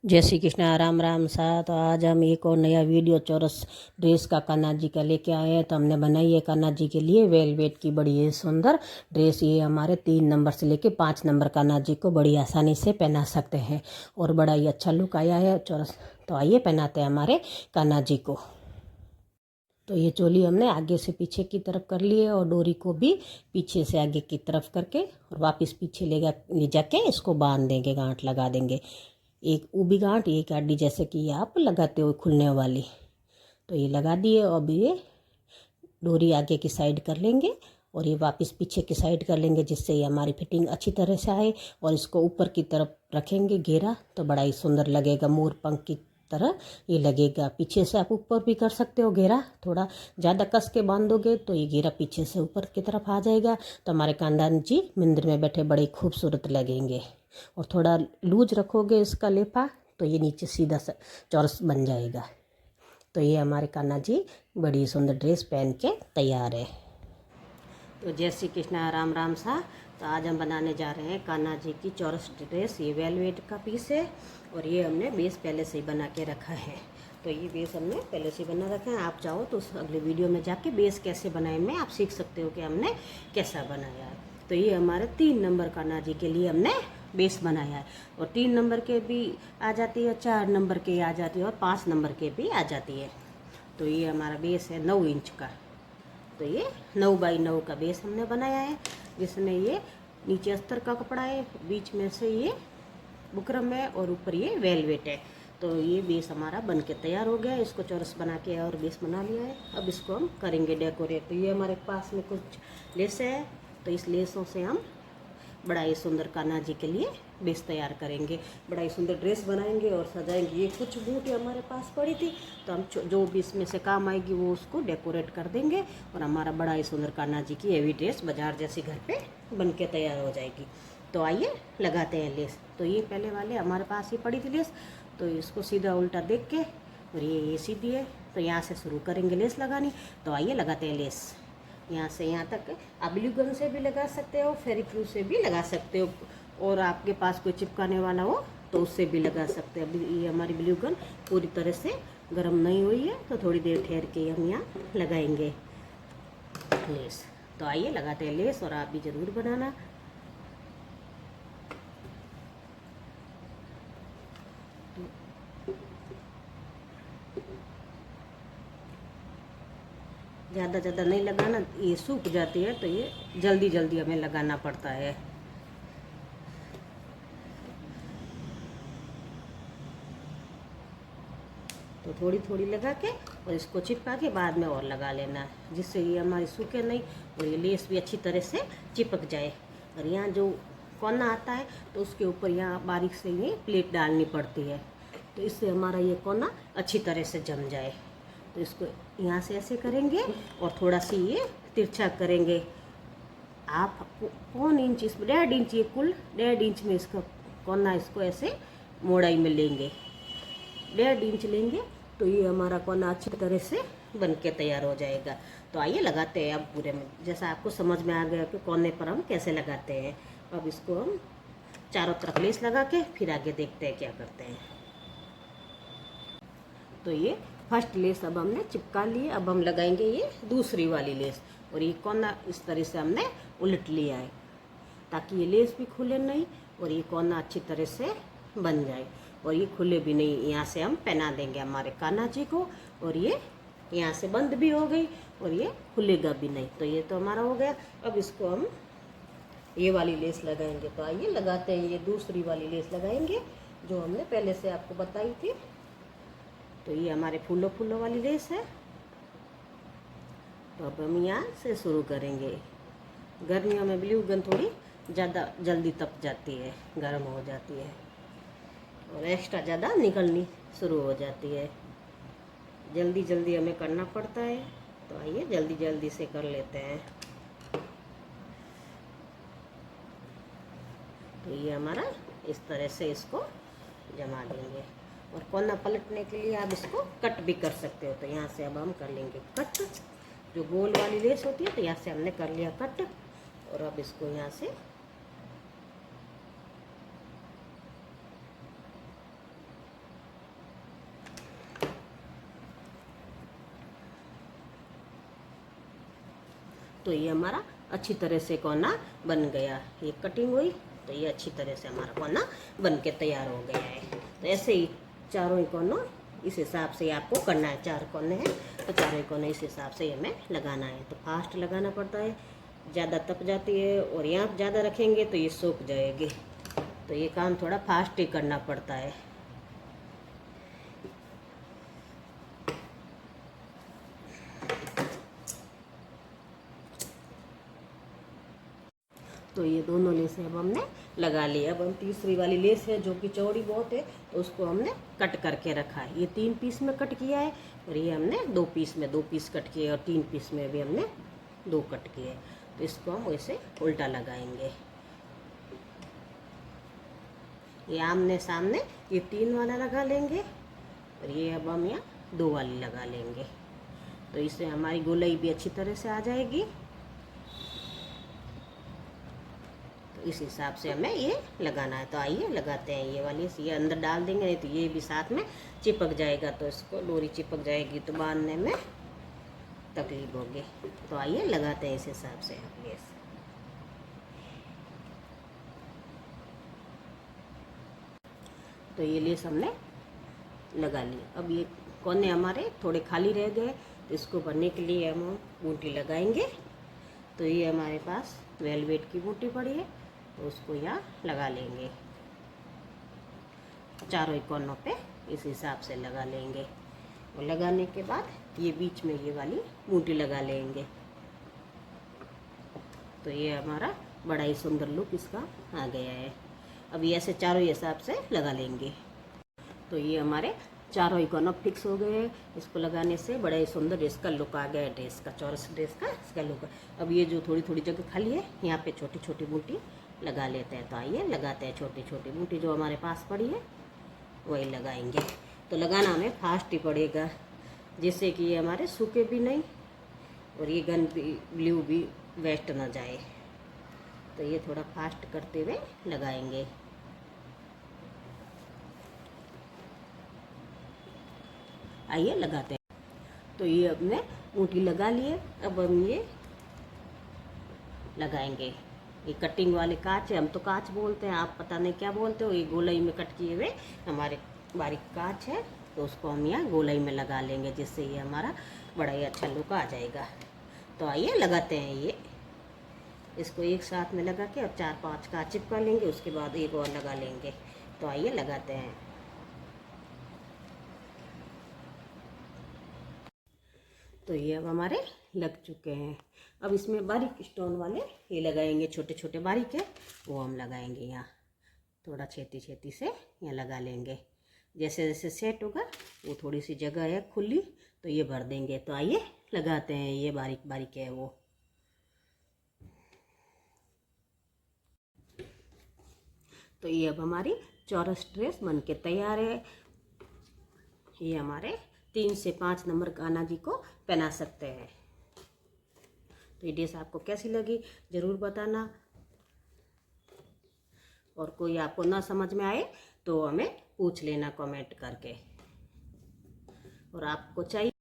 जय श्री कृष्णा। राम राम सा। तो आज हम एक और नया वीडियो चौरस ड्रेस का कान्हा जी का लेके आए हैं। तो हमने बनाई है कान्हा जी के लिए वेलवेट की बड़ी ये सुंदर ड्रेस। ये हमारे 3 नंबर से लेके 5 नंबर कान्हा जी को बड़ी आसानी से पहना सकते हैं और बड़ा ही अच्छा लुक आया है चौरस। तो आइए पहनाते हैं हमारे कान्हा जी को। तो ये चोली हमने आगे से पीछे की तरफ कर ली है और डोरी को भी पीछे से आगे की तरफ करके और वापस पीछे ले जाके इसको बांध देंगे, गांठ लगा देंगे। एक ऊबी गांठ, एक आडी, जैसे कि आप लगाते हो खुलने वाली। तो ये लगा दिए। अब ये डोरी आगे की साइड कर लेंगे और ये वापस पीछे की साइड कर लेंगे, जिससे ये हमारी फिटिंग अच्छी तरह से आए। और इसको ऊपर की तरफ रखेंगे घेरा, तो बड़ा ही सुंदर लगेगा, मोर पंख की तरह ये लगेगा। पीछे से आप ऊपर भी कर सकते हो घेरा, थोड़ा ज़्यादा कस के बांधोगे तो ये घेरा पीछे से ऊपर की तरफ आ जाएगा। तो हमारे कान्हा जी मंदिर में बैठे बड़े खूबसूरत लगेंगे। और थोड़ा लूज रखोगे इसका लेपा तो ये नीचे सीधा चौरस बन जाएगा। तो ये हमारे कान्हा जी बड़ी सुंदर ड्रेस पहन के तैयार है। तो जय श्री कृष्णा, राम राम सा। तो आज हम बनाने जा रहे हैं कान्हा जी की चौरस ड्रेस। ये वेलवेट का पीस है और ये हमने बेस पहले से ही बना के रखा है। तो ये बेस हमने पहले से बना रखा है। आप चाहो तो उस अगले वीडियो में जाके बेस कैसे बनाए में आप सीख सकते हो कि हमने कैसा बनाया है। तो ये हमारे 3 नंबर कान्हा जी के लिए हमने बेस बनाया है। और 3 नंबर के भी आ जाती है, 4 नंबर के आ जाती है और 5 नंबर के भी आ जाती है। तो ये हमारा बेस है 9 इंच का। तो ये 9 बाई 9 का बेस हमने बनाया है, जिसमें ये नीचे अस्तर का कपड़ा है, बीच में से ये बुकरम है और ऊपर ये वेलवेट है। तो ये बेस हमारा बन के तैयार हो गया है। इसको चौरस बना के और बेस बना लिया है। अब इसको हम करेंगे डेकोरेट। तो ये हमारे पास में कुछ लेस है, तो इस लेसों से हम बड़ा ही सुंदर कान्हा जी के लिए बेस तैयार करेंगे, बड़ा ही सुंदर ड्रेस बनाएंगे और सजाएंगे। ये कुछ बूटी हमारे पास पड़ी थी, तो हम जो भी इसमें से काम आएगी वो उसको डेकोरेट कर देंगे और हमारा बड़ा ही सुंदर कान्हा जी की हेवी ड्रेस बाजार जैसी घर पे बन के तैयार हो जाएगी। तो आइए लगाते हैं लेस। तो ये पहले वाले हमारे पास ही पड़ी थी लेस, तो इसको सीधा उल्टा देख के, और ये सीधी है तो यहाँ से शुरू करेंगे लेस लगानी। तो आइए लगाते हैं लेस। यहाँ से यहाँ तक आप ब्लू गन से भी लगा सकते हो, फेरिक्रू से भी लगा सकते हो, और आपके पास कोई चिपकाने वाला हो तो उससे भी लगा सकते हो। ये हमारी ब्लू गन पूरी तरह से गर्म नहीं हुई है, तो थोड़ी देर ठहर के हम यहाँ लगाएंगे लेस। तो आइए लगाते हैं लेस, और आप भी ज़रूर बनाना। ज़्यादा नहीं लगाना, ये सूख जाती है, तो ये जल्दी जल्दी हमें लगाना पड़ता है। तो थोड़ी थोड़ी लगा के और इसको चिपका के बाद में और लगा लेना, जिससे ये हमारी सूखे नहीं और ये लेस भी अच्छी तरह से चिपक जाए। और यहाँ जो कोना आता है तो उसके ऊपर यहाँ बारीक से ये प्लेट डालनी पड़ती है, तो इससे हमारा ये कोना अच्छी तरह से जम जाए। तो इसको यहाँ से ऐसे करेंगे और थोड़ा सी ये तिरछा करेंगे। आप 1.25 इंच, इसमें 1.5 इंच, ये कुल 1.5 इंच में इसका कोना, इसको ऐसे मोड़ाई में लेंगे, 1.5 इंच लेंगे। तो ये हमारा कोना अच्छी तरह से बन के तैयार हो जाएगा। तो आइए लगाते हैं अब पूरे में, जैसा आपको समझ में आ गया कि कोने पर हम कैसे लगाते हैं। अब इसको हम चारों तरफ लेस लगा के फिर आगे देखते हैं क्या करते हैं। तो ये फर्स्ट लेस अब हमने चिपका ली है। अब हम लगाएंगे ये दूसरी वाली लेस, और ये कोना इस तरह से हमने उलट लिया है ताकि ये लेस भी खुले नहीं और ये कोना अच्छी तरह से बन जाए, और ये खुले भी नहीं। यहाँ से हम पहना देंगे हमारे कान्हा जी को, और ये यहाँ से बंद भी हो गई और ये खुलेगा भी नहीं। तो ये तो हमारा हो गया। अब इसको हम ये वाली लेस लगाएंगे। तो आइए लगाते हैं। ये दूसरी वाली लेस लगाएंगे जो हमने पहले से आपको बताई थी। तो ये हमारे फूलों फूलों वाली लेस है। तो अब हम यहाँ से शुरू करेंगे। गर्मियों में ब्लू गन थोड़ी ज़्यादा जल्दी तप जाती है, गर्म हो जाती है और एक्स्ट्रा ज़्यादा निकलनी शुरू हो जाती है। जल्दी जल्दी हमें करना पड़ता है। तो आइए जल्दी जल्दी से कर लेते हैं। तो ये हमारा इस तरह से इसको जमा देंगे, और कोना पलटने के लिए आप इसको कट भी कर सकते हो। तो यहाँ से अब हम कर लेंगे कट। जो गोल वाली लेस होती है तो यहाँ से हमने कर लिया कट, और अब इसको यहाँ से तो ये हमारा अच्छी तरह से कोना बन गया। ये कटिंग हुई तो ये अच्छी तरह से हमारा कोना बन के तैयार हो गया है। तो ऐसे ही चारों ही कोनों इस हिसाब से आपको करना है। 4 कोने हैं तो चारों ही कोने इस हिसाब से हमें लगाना है। तो फास्ट लगाना पड़ता है, ज़्यादा तप जाती है और यहाँ ज़्यादा रखेंगे तो ये सूख जाएगी। तो ये काम थोड़ा फास्ट ही करना पड़ता है। तो ये दोनों लेस अब हमने लगा ली। अब हम तीसरी वाली लेस है जो कि चौड़ी बहुत है, तो उसको हमने कट करके रखा है। ये 3 पीस में कट किया है और ये हमने 2 पीस में 2 पीस कट किए और 3 पीस में भी हमने 2 कट किए। तो इसको हम वैसे उल्टा लगाएंगे। ये आमने सामने ये 3 वाला लगा लेंगे और ये अब हम यहाँ 2 वाली लगा लेंगे। तो इससे हमारी गोलाई भी अच्छी तरह से आ जाएगी। इस हिसाब से हमें ये लगाना है। तो आइए लगाते हैं। ये वाली ये अंदर डाल देंगे, नहीं तो ये भी साथ में चिपक जाएगा, तो इसको डोरी चिपक जाएगी तो बांधने में तकलीफ होगी। तो आइए लगाते हैं इस हिसाब से लेस। तो ये लेस हमने लगा ली। अब ये कोने हमारे थोड़े खाली रह गए, तो इसको भरने के लिए हम बूटी लगाएंगे। तो ये हमारे पास वेलवेट की बूटी पड़ी है, तो उसको यहाँ लगा लेंगे। चारों कोनों पे इस हिसाब से लगा लेंगे और लगाने के बाद ये बीच में ये वाली बूटी लगा लेंगे। तो ये हमारा बड़ा ही सुंदर लुक इसका आ गया है। अब ये ऐसे चारों हिसाब से लगा लेंगे। तो ये हमारे चारों ही कोनों फिक्स हो गए हैं। इसको लगाने से बड़ा ही सुंदर इसका लुक आ गया है, ड्रेस का, चौरस ड्रेस का इसका लुक। अब ये जो थोड़ी थोड़ी जगह खाली है, यहाँ पे छोटी छोटी बूटी लगा लेते हैं। तो आइए लगाते हैं। छोटी छोटी बूटी जो हमारे पास पड़ी है वही लगाएंगे। तो लगाना हमें फास्ट ही पड़ेगा, जिससे कि ये हमारे सूखे भी नहीं और ये गन भी ग्लू भी वेस्ट ना जाए। तो ये थोड़ा फास्ट करते हुए लगाएंगे। आइए लगाते हैं। तो ये हमने बूटी लगा लिए। अब हम ये लगाएंगे। ये कटिंग वाले कांच है, हम तो कांच बोलते हैं, आप पता नहीं क्या बोलते हो। ये गोलाई में कट किए हुए हमारे बारीक कांच है, तो उसको हम यहाँ गोलाई में लगा लेंगे, जिससे ये हमारा बड़ा ही अच्छा लुक आ जाएगा। तो आइए लगाते हैं। ये इसको एक साथ में लगा के और 4-5 कांच चिपका लेंगे, उसके बाद एक और लगा लेंगे। तो आइए लगाते हैं। तो ये अब हमारे लग चुके हैं। अब इसमें बारीक स्टोन वाले ये लगाएंगे, छोटे छोटे बारीक है वो हम लगाएंगे। यहाँ थोड़ा छेती छेती से यहाँ लगा लेंगे। जैसे जैसे सेट होगा, वो थोड़ी सी जगह है खुली तो ये भर देंगे। तो आइए लगाते हैं। ये बारीक बारीक है वो। तो ये अब हमारी चौरस ड्रेस बन के तैयार है। ये हमारे 3 से 5 नंबर कान्हा जी को पहना सकते हैं। तो ये ड्रेस आपको कैसी लगी ज़रूर बताना, और कोई आपको ना समझ में आए तो हमें पूछ लेना कमेंट करके। और आपको चाहिए